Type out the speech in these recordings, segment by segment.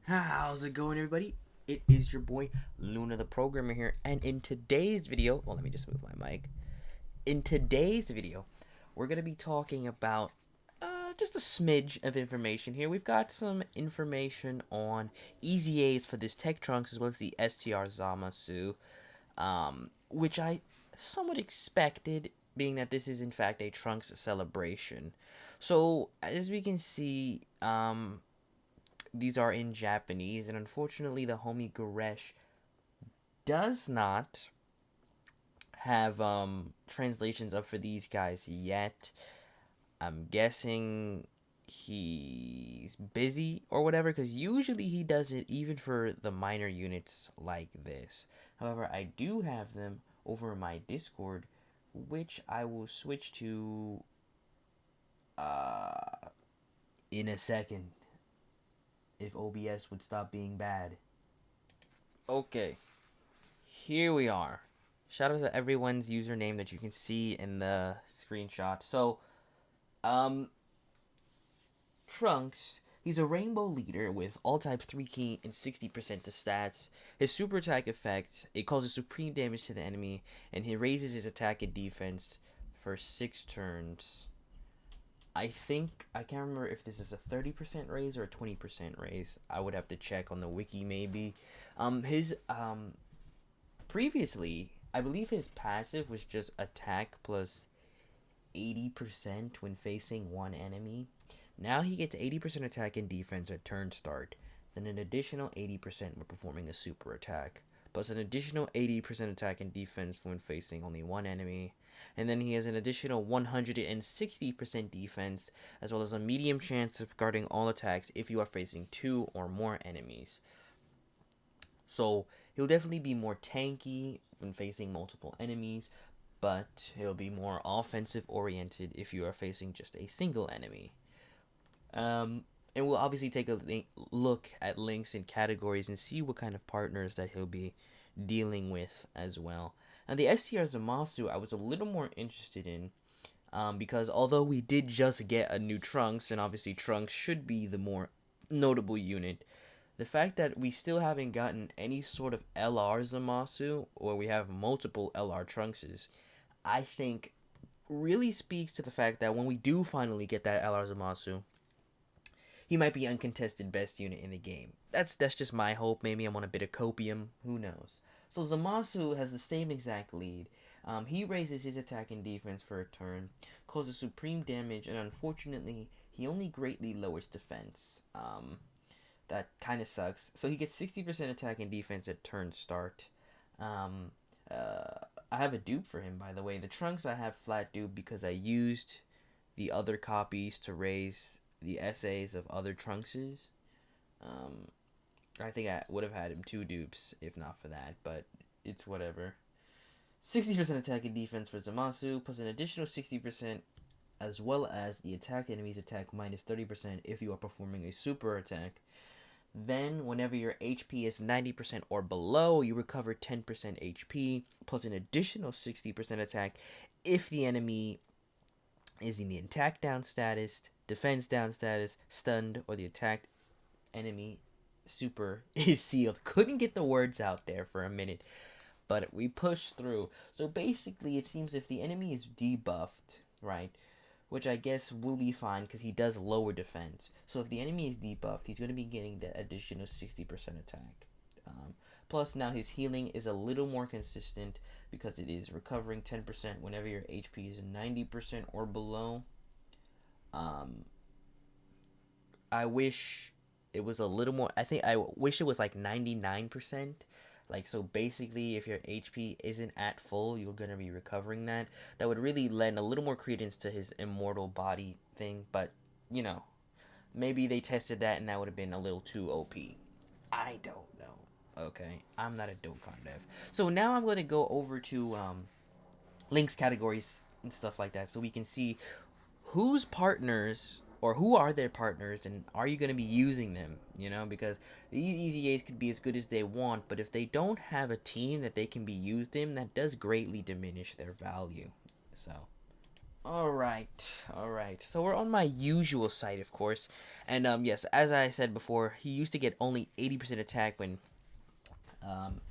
How's it going, everybody? It is your boy Luna the Programmer here, and in today's video, well, let me just move my mic. In today's video, we're gonna be talking about just a smidge of information here. We've got some information on EZAs for this Tech Trunks as well as the STR ZAMASU, which I somewhat expected, being that this is in fact a Trunks celebration. So as we can see, these are in Japanese, and unfortunately, the homie Goresh does not have translations up for these guys yet. I'm guessing he's busy or whatever, because usually he does it even for the minor units like this. However, I do have them over in my Discord, which I will switch to in a second if OBS would stop being bad. Okay, here we are. Shout out to everyone's username that you can see in the screenshot. So, um, Trunks, he's a rainbow leader with all types 3 key and 60% to stats. His super attack effect, it causes supreme damage to the enemy, and he raises his attack and defense for 6 turns. I think, I can't remember if this is a 30% raise or a 20% raise. I would have to check on the wiki maybe. Previously, I believe his passive was just attack plus 80% when facing one enemy. Now he gets 80% attack and defense at turn start, then an additional 80% when performing a super attack, plus an additional 80% attack and defense when facing only one enemy, and then he has an additional 160% defense, as well as a medium chance of guarding all attacks if you are facing 2 or more enemies. So he'll definitely be more tanky when facing multiple enemies, but he'll be more offensive oriented if you are facing just a single enemy. And we'll obviously take a look at links and categories and see what kind of partners that he'll be dealing with as well. And the STR ZAMASU I was a little more interested in, because although we did just get a new Trunks, and obviously Trunks should be the more notable unit, the fact that we still haven't gotten any sort of LR ZAMASU, or we have multiple LR Trunkses, I think really speaks to the fact that when we do finally get that LR ZAMASU, he might be uncontested best unit in the game. That's just my hope. Maybe I'm on a bit of copium. Who knows? So ZAMASU has the same exact lead. He raises his attack and defense for a turn, causes supreme damage, and unfortunately, he only greatly lowers defense. That kind of sucks. So he gets 60% attack and defense at turn start. I have a dupe for him, by the way. The Trunks I have flat dupe because I used the other copies to raise the essays of other Trunkses. I think I would have had him 2 dupes if not for that, but it's whatever. 60% attack and defense for ZAMASU, plus an additional 60%, as well as the attacked enemy's attack minus 30% if you are performing a super attack. Then, whenever your HP is 90% or below, you recover 10% HP, plus an additional 60% attack if the enemy is in the attack down status, defense down status, stunned, or the attacked enemy super is sealed. Couldn't get the words out there for a minute, but we pushed through. So basically, it seems if the enemy is debuffed, right, which I guess will be fine because he does lower defense. So if the enemy is debuffed, he's going to be getting the additional 60% attack. Plus, now his healing is a little more consistent because it is recovering 10% whenever your HP is 90% or below. I wish it was a little more. I wish it was like 99%. Like, so basically, if your HP isn't at full, you're going to be recovering that. That would really lend a little more credence to his immortal body thing. But, you know, maybe they tested that and that would have been a little too OP. I don't know. Okay, I'm not a Dokkan dev. So now I'm going to go over to links, categories, and stuff like that so we can see whose partners or who are their partners and are you going to be using them, because these EZAs could be as good as they want, but if they don't have a team that they can be used in, that does greatly diminish their value. So All right. So we're on my usual site, of course, and yes, as I said before, he used to get only 80% attack when um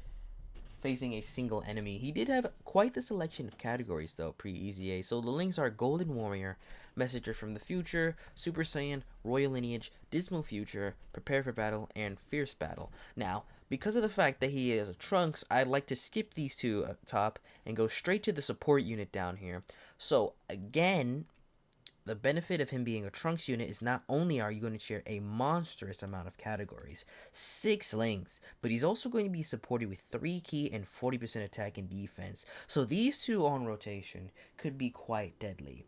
facing a single enemy. He did have quite the selection of categories though pre-EZA. So the links are Golden Warrior, Messenger from the Future, Super Saiyan, Royal Lineage, Dismal Future, Prepare for Battle, and Fierce Battle. Now, because of the fact that he is a Trunks, I'd like to skip these two up top and go straight to the support unit down here. So again, the benefit of him being a Trunks unit is not only are you going to share a monstrous amount of categories, 6 links, but he's also going to be supported with 3 key and 40% attack and defense. So these two on rotation could be quite deadly.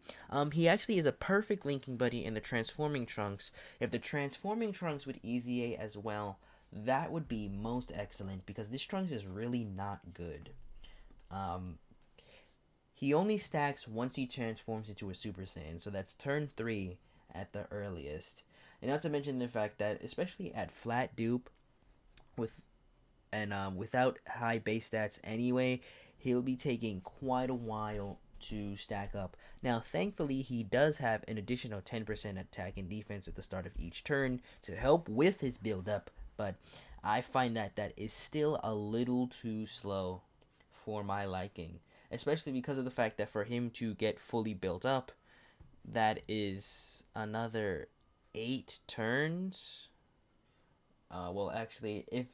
He actually is a perfect linking buddy in the Transforming Trunks. If the Transforming Trunks would EZA as well, that would be most excellent because this Trunks is really not good. He only stacks once he transforms into a Super Saiyan, so that's turn 3 at the earliest. And not to mention the fact that, especially at flat dupe, with and without high base stats anyway, he'll be taking quite a while to stack up. Now, thankfully, he does have an additional 10% attack and defense at the start of each turn to help with his build up, but I find that that is still a little too slow for my liking, especially because of the fact that for him to get fully built up, that is another 8 turns. Well, actually, if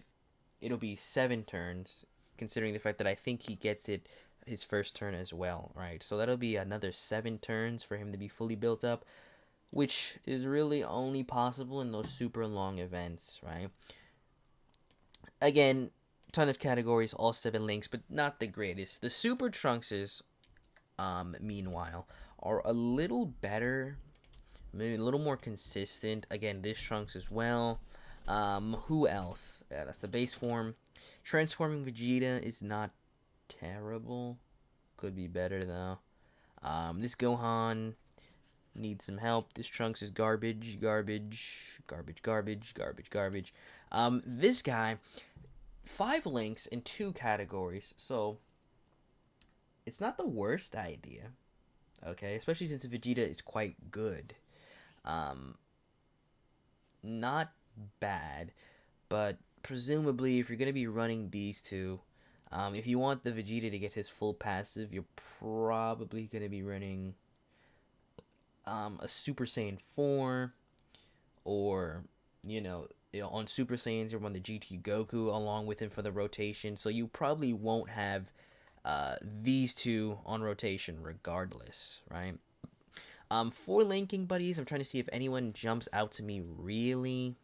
it'll be 7 turns, considering the fact that I think he gets it his first turn as well, right? So that'll be another 7 turns for him to be fully built up, which is really only possible in those super long events, right? Again, ton of categories, all 7 links, but not the greatest. The Super Trunkses, meanwhile, are a little better, maybe a little more consistent. Again, this Trunks as well. Who else? Yeah, that's the base form. Transforming Vegeta is not terrible. Could be better though. This Gohan needs some help. This Trunks is garbage. This guy, 5 links in 2 categories, so it's not the worst idea. Okay, especially since Vegeta is quite good. Not bad, but presumably if you're gonna be running these two, if you want the Vegeta to get his full passive, you're probably gonna be running a Super Saiyan 4, or on Super Saiyans you're on the GT Goku along with him for the rotation, so you probably won't have these two on rotation regardless, right? For linking buddies, I'm trying to see if anyone jumps out to me really.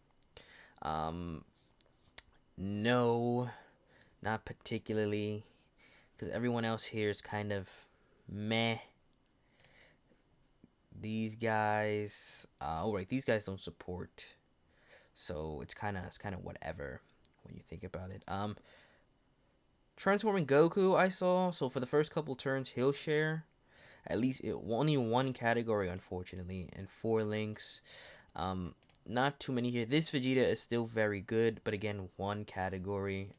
No, not particularly, because everyone else here is kind of meh. These guys, these guys don't support, so it's kind of whatever when you think about it. Transforming Goku, I saw. So for the first couple turns, he'll share at least only 1 category, unfortunately, and 4 links. Not too many here. This Vegeta is still very good, but again, 1 category.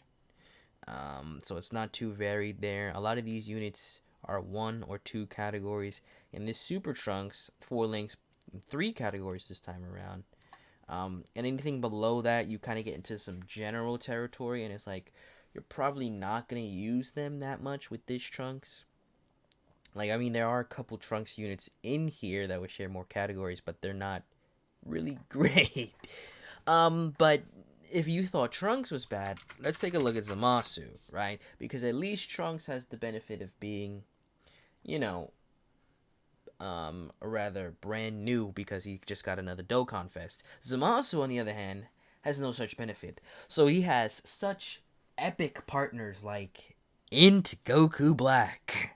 So it's not too varied there. A lot of these units are 1 or 2 categories. In this Super Trunks, 4 links, 3 categories this time around. And anything below that, you kind of get into some general territory, and it's like you're probably not going to use them that much with this Trunks. Like, I mean, there are a couple Trunks units in here that would share more categories, but they're not really great. But if you thought Trunks was bad, let's take a look at ZAMASU, right? Because at least Trunks has the benefit of being, rather brand new because he just got another Dokkan Fest. ZAMASU, on the other hand, has no such benefit. So he has such epic partners like Int Goku Black.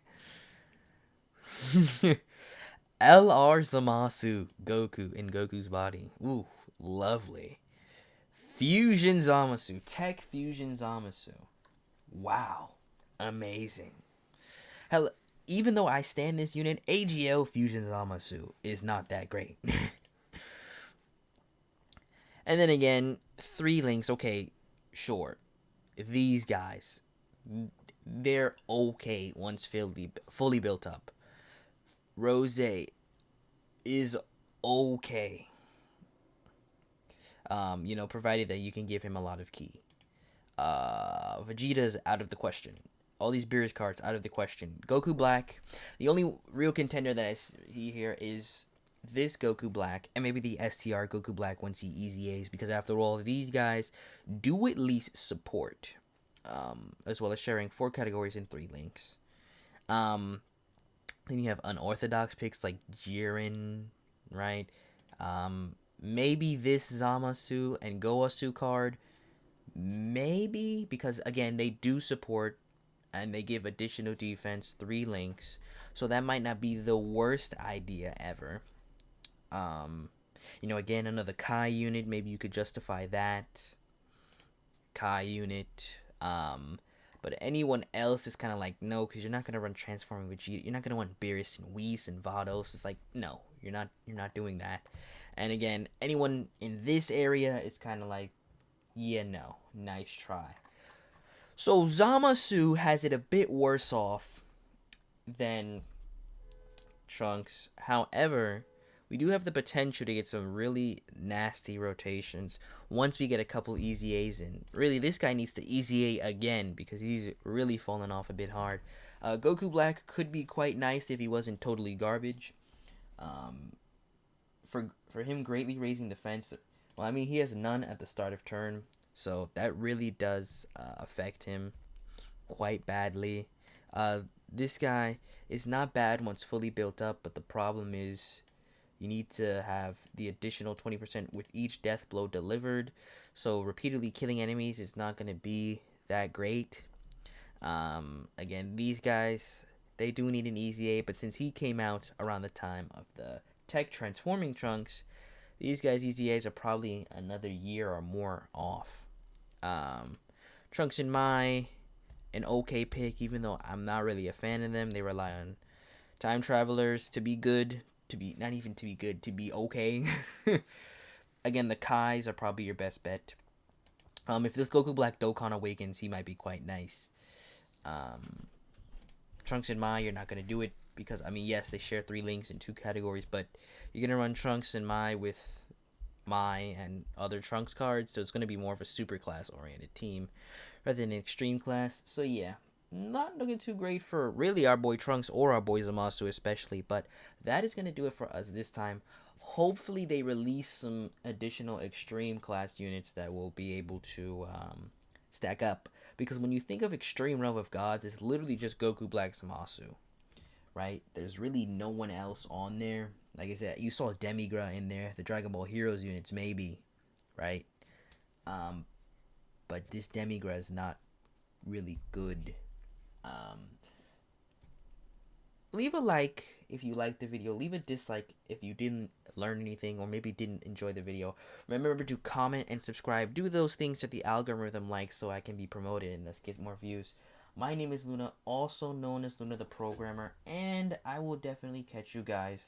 LR ZAMASU Goku in Goku's body. Ooh, lovely. Fusion ZAMASU. TEQ Fusion ZAMASU. Wow. Amazing. Hell, even though I stand this unit, AGL Fusion ZAMASU is not that great. And then again, 3 links. Okay, sure. These guys, they're okay once fully built up. Rose is okay. Provided that you can give him a lot of ki. Vegeta's out of the question. All these Beerus cards out of the question. Goku Black. The only real contender that I see here is this Goku Black and maybe the STR Goku Black once he EZAs, because after all, these guys do at least support, as well as sharing 4 categories and 3 links. Then you have unorthodox picks like Jiren, right? Maybe this Zamasu and Goasu card. Maybe, because again, they do support and they give additional defense, 3 links. So that might not be the worst idea ever. Again, another Kai unit, maybe you could justify that. Kai unit. But anyone else is kind of like, no, because you're not going to run Transforming Vegeta. You're not going to want Beerus and Whis and Vados. It's like, no, you're not doing that. And again, anyone in this area is kind of like, yeah, no, nice try. So Zamasu has it a bit worse off than Trunks. However, we do have the potential to get some really nasty rotations once we get a couple EZAs in. Really, this guy needs to EZA again because he's really fallen off a bit hard. Goku Black could be quite nice if he wasn't totally garbage. For him greatly raising defense, well, I mean, he has none at the start of turn, so that really does affect him quite badly. This guy is not bad once fully built up, but the problem is you need to have the additional 20% with each death blow delivered, so repeatedly killing enemies is not going to be that great. Again, these guys, they do need an EZA, but since he came out around the time of the TEQ transforming Trunks, these guys' EZAs are probably another year or more off. Trunks and Mai, an okay pick, even though I'm not really a fan of them. They rely on time travelers to be good, to be not even to be good, to be okay. Again, the Kais are probably your best bet. If this Goku Black Dokkan awakens, he might be quite nice. Trunks and Mai, you're not gonna do it because, I mean, yes, they share 3 links in 2 categories, but you're gonna run Trunks and Mai with Mai and other Trunks cards, so it's gonna be more of a super class oriented team rather than an extreme class. So yeah, not looking too great for really our boy Trunks or our boy Zamasu especially, but that is gonna do it for us this time. Hopefully they release some additional extreme class units that will be able to stack up, because when you think of Extreme Realm of Gods, it's literally just Goku Black Zamasu, right? There's really no one else on there. Like I said, you saw Demigra in there, the Dragon Ball Heroes units maybe, right? But this Demigra is not really good. Leave a like if you liked the video. Leave a dislike if you didn't learn anything or maybe didn't enjoy the video. Remember to comment and subscribe. Do those things that the algorithm likes so I can be promoted and thus get more views. My name is Luna, also known as Luna the Programmer, and I will definitely catch you guys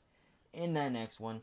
in that next one.